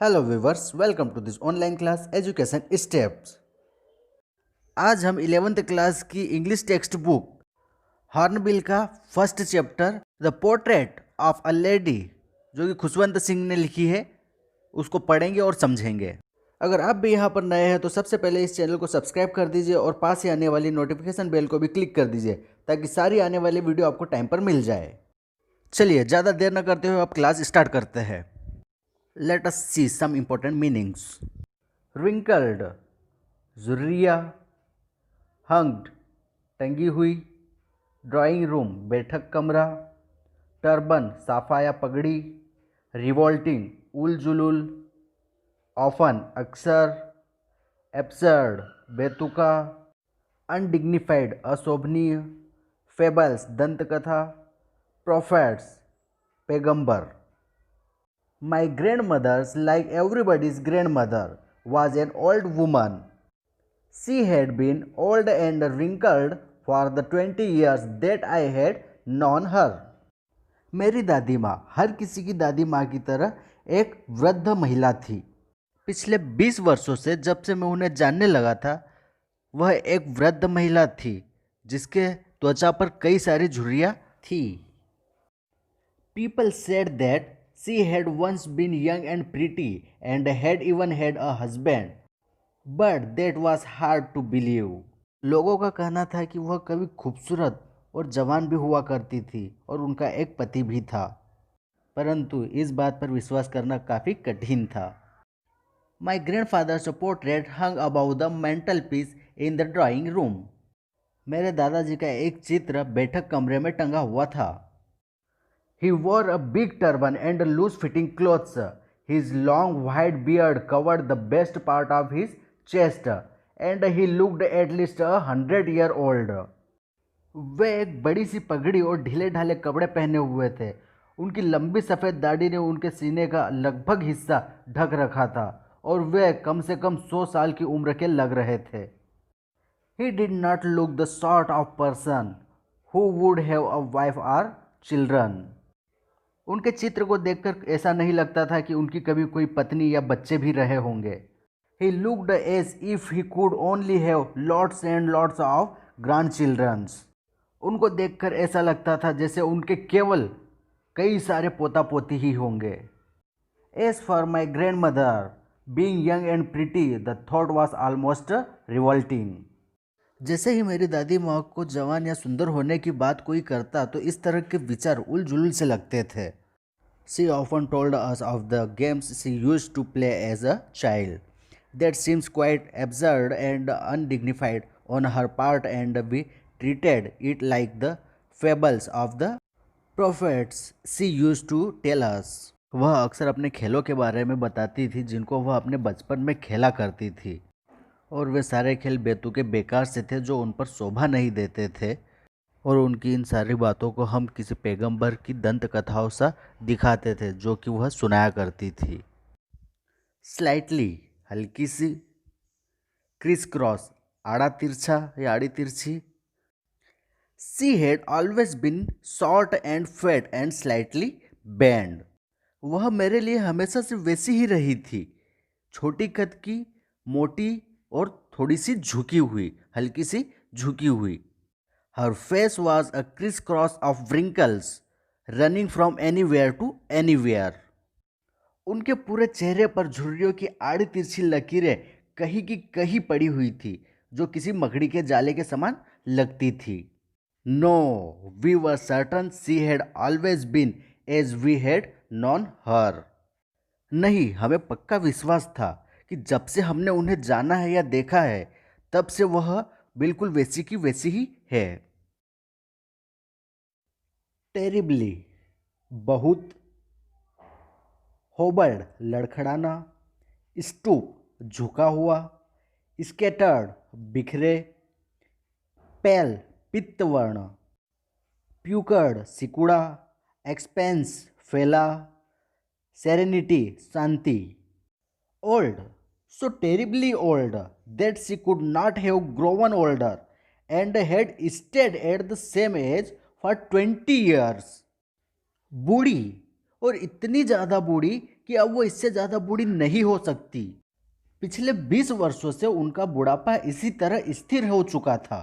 Hello viewers, welcome to this online class Education Steps. आज हम 11th class की English text book Hornbill का first chapter the portrait of a lady, जो कि खुशवंत सिंह ने लिखी है, उसको पढ़ेंगे और समझेंगे। अगर आप भी यहाँ पर नए हैं तो सबसे पहले इस चैनल को सब्सक्राइब कर दीजिए और पास ही आने वाली नोटिफिकेशन बेल को भी क्लिक कर दीजिए ताकि सारी आने वाली वीडियो आपको टाइम पर मिल जाए। चलिए ज़्यादा देर न करते हुए अब क्लास स्टार्ट करते हैं। लेट अस सी सम इम्पोर्टेंट मीनिंग्स। wrinkled झुर्रिया, हंग्ड टंगी हुई, ड्राइंग रूम बैठक कमरा, टर्बन साफा या पगड़ी, रिवोल्टिंग उल जुलूल, ऑफन अक्सर, एब्सर्ड बेतुका, अनडिग्निफाइड अशोभनीय, फेबल्स दंतकथा, प्रोफेट्स पैगंबर। My grandmother's, like everybody's grandmother, was an old woman. She had been old and wrinkled for the 20 years that I had known her. मेरी दादी माँ हर किसी की दादी माँ की तरह एक वृद्ध महिला थी। पिछले 20 वर्षों से जब से मैं उन्हें जानने लगा था, वह एक वृद्ध महिला थी जिसके त्वचा पर कई सारी झुर्रियाँ थी। People said that she had once been young and pretty and had even had a husband, but that was hard to believe. लोगों का कहना था कि वह कभी खूबसूरत और जवान भी हुआ करती थी और उनका एक पति भी था, परंतु इस बात पर विश्वास करना काफ़ी कठिन था। My grandfather's portrait hung above the mantelpiece in the drawing room. मेरे दादाजी का एक चित्र बैठक कमरे में टंगा हुआ था। He wore a big turban and loose-fitting clothes. His long white beard covered the best part of his chest, and he looked at least 100-year-old. वे एक बड़ी सी पगड़ी और ढीले ढाले कपड़े पहने हुए थे। उनकी लंबी सफ़ेद दाढ़ी ने उनके सीने का लगभग हिस्सा ढक रखा था और वे कम से कम 100 साल की उम्र के लग रहे थे। He did not look the sort of person who would have a wife or children. उनके चित्र को देखकर ऐसा नहीं लगता था कि उनकी कभी कोई पत्नी या बच्चे भी रहे होंगे। He looked as if he could only have lots and lots of grandchildren. उनको देखकर ऐसा लगता था जैसे उनके केवल कई सारे पोता पोती ही होंगे। As for my grandmother, being young and pretty, the thought was almost revolting. जैसे ही मेरी दादी माँ को जवान या सुंदर होने की बात कोई करता तो इस तरह के विचार उल जुलूल से लगते थे। She often told us of the games she used to play as a child. That seems quite absurd and undignified on her part, and we treated it like the fables of the prophets she used to tell us. वह अक्सर अपने खेलों के बारे में बताती थी जिनको वह अपने बचपन में खेला करती थी, और वे सारे खेल बेतुके बेकार से थे जो उन पर शोभा नहीं देते थे, और उनकी इन सारी बातों को हम किसी पैगंबर की दंत कथाओं सा दिखाते थे जो कि वह सुनाया करती थी। स्लाइटली हल्की सी, क्रिस क्रॉस आड़ा तिरछा या आड़ी तिरछी। She had always been short and fat and slightly band. वह मेरे लिए हमेशा से वैसी ही रही थी, छोटी कद की, मोटी और थोड़ी सी झुकी हुई, हल्की सी झुकी हुई। Her face was a crisscross of wrinkles running from anywhere to anywhere. उनके पूरे चेहरे पर झुर्रियों की आड़ी तिरछी लकीरें कहीं की कहीं पड़ी हुई थी जो किसी मकड़ी के जाले के समान लगती थी। No, we were certain she had always been as we had known her. नहीं, हमें पक्का विश्वास था कि जब से हमने उन्हें जाना है या देखा है तब से वह बिल्कुल वैसी की वैसी ही है। टेरिबली बहुत, होबर्ड लड़खड़ाना, स्टूप झुका हुआ, स्कैटर्ड बिखरे, पेल पित्तवर्ण, प्यूकर्ड सिकुड़ा, एक्सपेंस फैला, सेरेनिटी शांति। Old, so terribly old that she could not have grown older and had stayed at the same age for 20 years. बूढ़ी, और इतनी ज़्यादा बूढ़ी कि अब वो इससे ज़्यादा बूढ़ी नहीं हो सकती। पिछले 20 वर्षों से उनका बुढ़ापा इसी तरह स्थिर हो चुका था।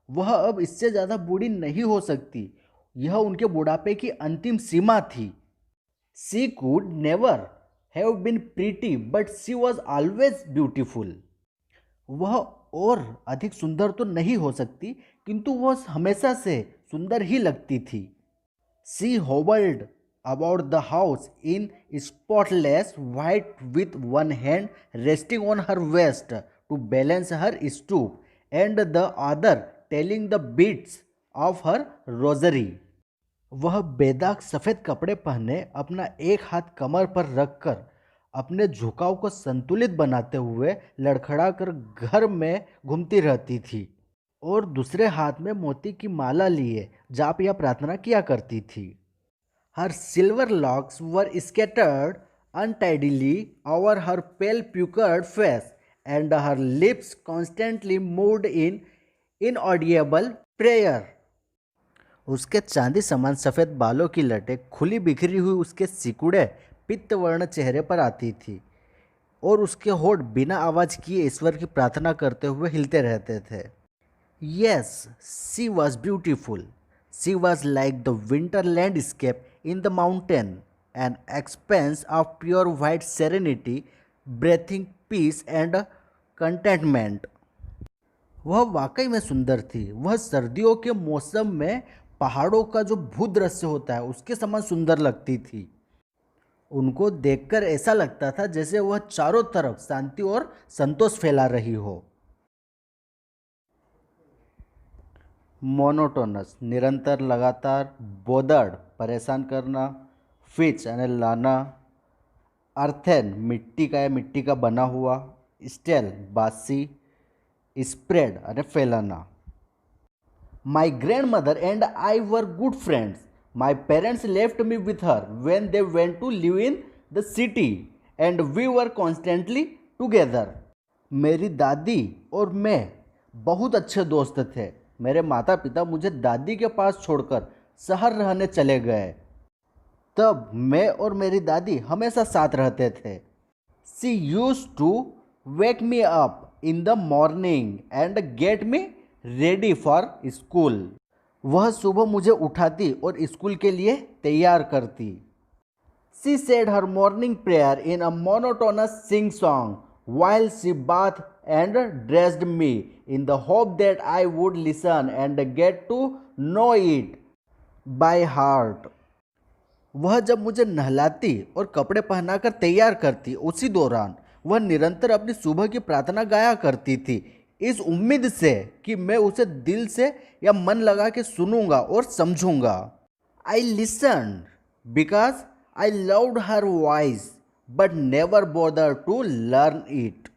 वह अब इससे ज़्यादा बूढ़ी नहीं हो सकती। यह उनके बुढ़ापे की अंतिम सीमा थी। She could never have been pretty but she was always beautiful. वह और अधिक सुंदर तो नहीं हो सकती, किंतु वह हमेशा से सुंदर ही लगती थी। She hovered about the house in spotless white with one hand resting on her waist to balance her stoop and the other telling the beats of her rosary. वह बेदाग सफ़ेद कपड़े पहने अपना एक हाथ कमर पर रखकर अपने झुकाव को संतुलित बनाते हुए लड़खड़ा कर घर में घूमती रहती थी और दूसरे हाथ में मोती की माला लिए जाप या प्रार्थना किया करती थी। Her silver locks were scattered untidily over her pale puckered face, and her lips constantly moved in inaudible prayer. उसके चांदी समान सफ़ेद बालों की लटें खुली बिखरी हुई उसके सिकुड़े पित्तवर्ण चेहरे पर आती थी और उसके होठ बिना आवाज़ किए ईश्वर की प्रार्थना करते हुए हिलते रहते थे। Yes, she was beautiful. She was like the winter landscape in the mountain, an expanse of pure white serenity, breathing peace and contentment. वह वाकई में सुंदर थी। वह सर्दियों के मौसम में पहाड़ों का जो भूदृश्य होता है उसके समान सुंदर लगती थी। उनको देखकर ऐसा लगता था जैसे वह चारों तरफ शांति और संतोष फैला रही हो। मोनोटोनस निरंतर लगातार, बोदड़ परेशान करना, फिच यानी लाना, अर्थेन मिट्टी का या मिट्टी का बना हुआ, स्टेल बासी, स्प्रेड यानी फैलाना। My grand mother and I were good friends. My parents left me with her when they went to live in the city and we were constantly together. मेरी दादी और मैं बहुत अच्छे दोस्त थे। मेरे माता पिता मुझे दादी के पास छोड़कर शहर रहने चले गए। तब मैं और मेरी दादी हमेशा साथ रहते थे। She used to wake me up in the morning and get me ready for school. वह सुबह मुझे उठाती और स्कूल के लिए तैयार करती। She said her morning prayer in a monotonous sing song while she bathed and dressed me in the hope that I would listen and get to know it by heart. वह जब मुझे नहलाती और कपड़े पहनाकर तैयार करती, उसी दौरान वह निरंतर अपनी सुबह की प्रार्थना गाया करती थी, इस उम्मीद से कि मैं उसे दिल से या मन लगा के सुनूंगा और समझूंगा। I listened because I loved her voice but never bothered to learn it.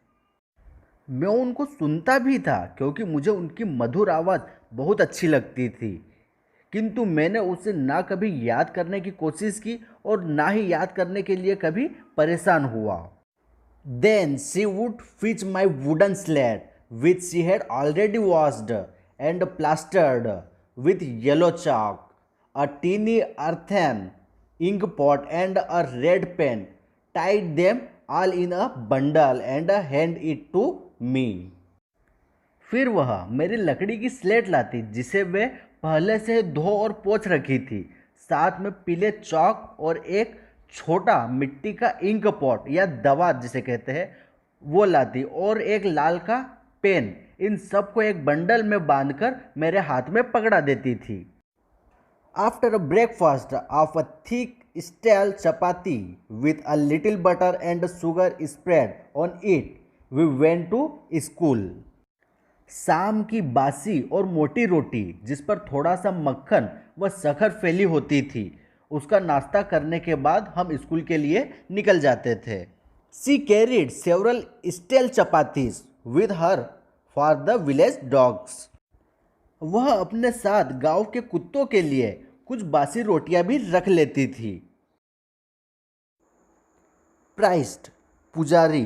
मैं उनको सुनता भी था क्योंकि मुझे उनकी मधुर आवाज़ बहुत अच्छी लगती थी, किंतु मैंने उसे ना कभी याद करने की कोशिश की और ना ही याद करने के लिए कभी परेशान हुआ। Then she would fetch my wooden sled which she had already washed and plastered with yellow chalk, a teeny earthen ink pot and a red pen, tied them all in a bundle and hand it to me. फिर वह मेरी लकड़ी की slate लाती जिसे वे पहले से धो और पोंछ रखी थी, साथ में पीले चौक और एक छोटा मिट्टी का इंक पॉट या दवा जिसे कहते हैं वो लाती और एक लाल का पेन। इन सब को एक बंडल में बांधकर मेरे हाथ में पकड़ा देती थी। After a breakfast of a thick stale chapati with a little butter and sugar spread on it, we went to school. शाम की बासी और मोटी रोटी जिस पर थोड़ा सा मक्खन व शक्कर फैली होती थी, उसका नाश्ता करने के बाद हम स्कूल के लिए निकल जाते थे। She carried several stale chapatis with her for the village dogs. वह अपने साथ गांव के कुत्तों के लिए कुछ बासी रोटियां भी रख लेती थी। प्राइस्ट पुजारी,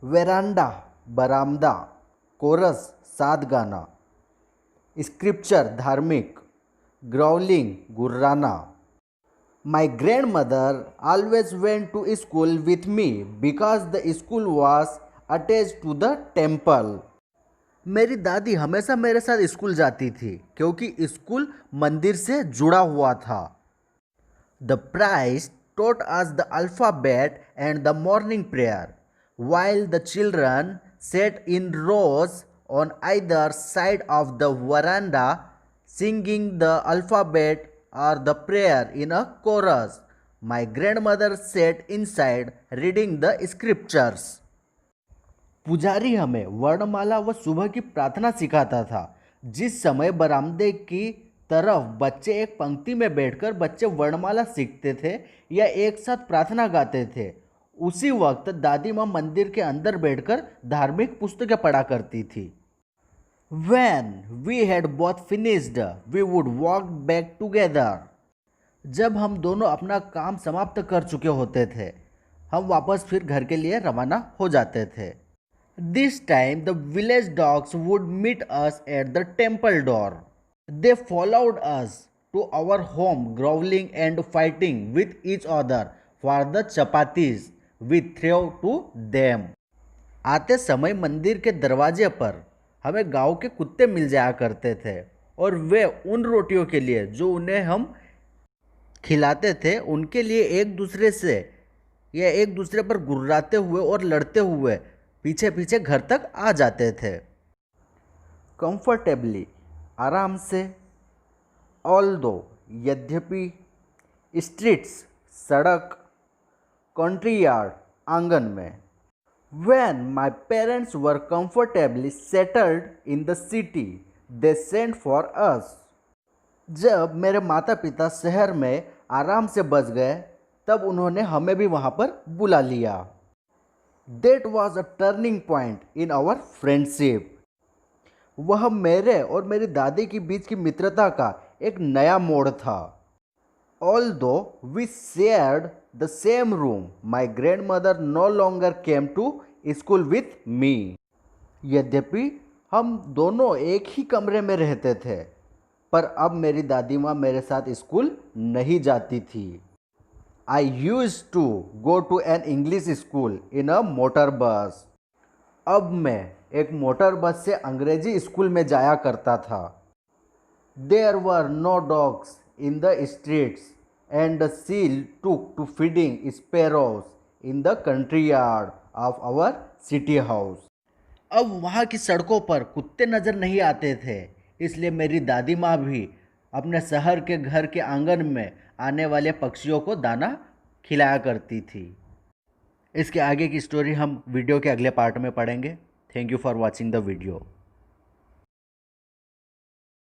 वेरांडा बरामदा, कोरस साथ गाना, स्क्रिप्चर धार्मिक, growling गुर्राना, My grandmother always went to school with me because the school was attached to the temple. मेरी दादी हमेशा मेरे साथ स्कूल जाती थी क्योंकि स्कूल मंदिर से जुड़ा हुआ था. The priest taught us the alphabet and the morning prayer, while the children sat in rows on either side of the veranda singing the alphabet or the prayer in a chorus. My grandmother sat inside reading the scriptures. पुजारी हमें वर्णमाला व सुबह की प्रार्थना सिखाता था. जिस समय बरामदे की तरफ बच्चे एक पंक्ति में बैठकर बच्चे वर्णमाला सीखते थे या एक साथ प्रार्थना गाते थे, उसी वक्त दादी माँ मंदिर के अंदर बैठकर धार्मिक पुस्तकें पढ़ा करती थी. When we had both finished, we would walk back together. जब हम दोनों अपना काम समाप्त कर चुके होते थे, हम वापस फिर घर के लिए रवाना हो जाते थे. This time the village dogs would meet us at the temple door. They followed us to our home, growling and fighting with each other for the chapatis we threw to them. आते समय मंदिर के दरवाजे पर हमें गांव के कुत्ते मिल जाया करते थे और वे उन रोटियों के लिए जो उन्हें हम खिलाते थे उनके लिए एक दूसरे से या एक दूसरे पर गुर्राते हुए और लड़ते हुए पीछे पीछे घर तक आ जाते थे. कंफर्टेबली, आराम से. ऑल्दो, यद्यपि. स्ट्रीट्स, सड़क. कंट्री यार्ड, आंगन में. When my parents were comfortably settled in the city, they sent for us. जब मेरे माता पिता शहर में आराम से बस गए तब उन्होंने हमें भी वहाँ पर बुला लिया. That was a turning point in our friendship. वह मेरे और मेरी दादी के बीच की मित्रता का एक नया मोड़ था. Although we shared the same room, my grandmother no longer came to school with me. यद्यपि हम दोनों एक ही कमरे में रहते थे, पर अब मेरी दादी माँ मेरे साथ स्कूल नहीं जाती थी. I used to go to an English school in a motor bus. अब मैं एक मोटर बस से अंग्रेजी स्कूल में जाया करता था. There were no dogs in the streets and she took to feeding sparrows in the country yard of our city house. अब वहाँ की सड़कों पर कुत्ते नज़र नहीं आते थे, इसलिए मेरी दादी माँ भी अपने शहर के घर के आंगन में आने वाले पक्षियों को दाना खिलाया करती थी. इसके आगे की स्टोरी हम वीडियो के अगले पार्ट में पढ़ेंगे. Thank you for watching the video.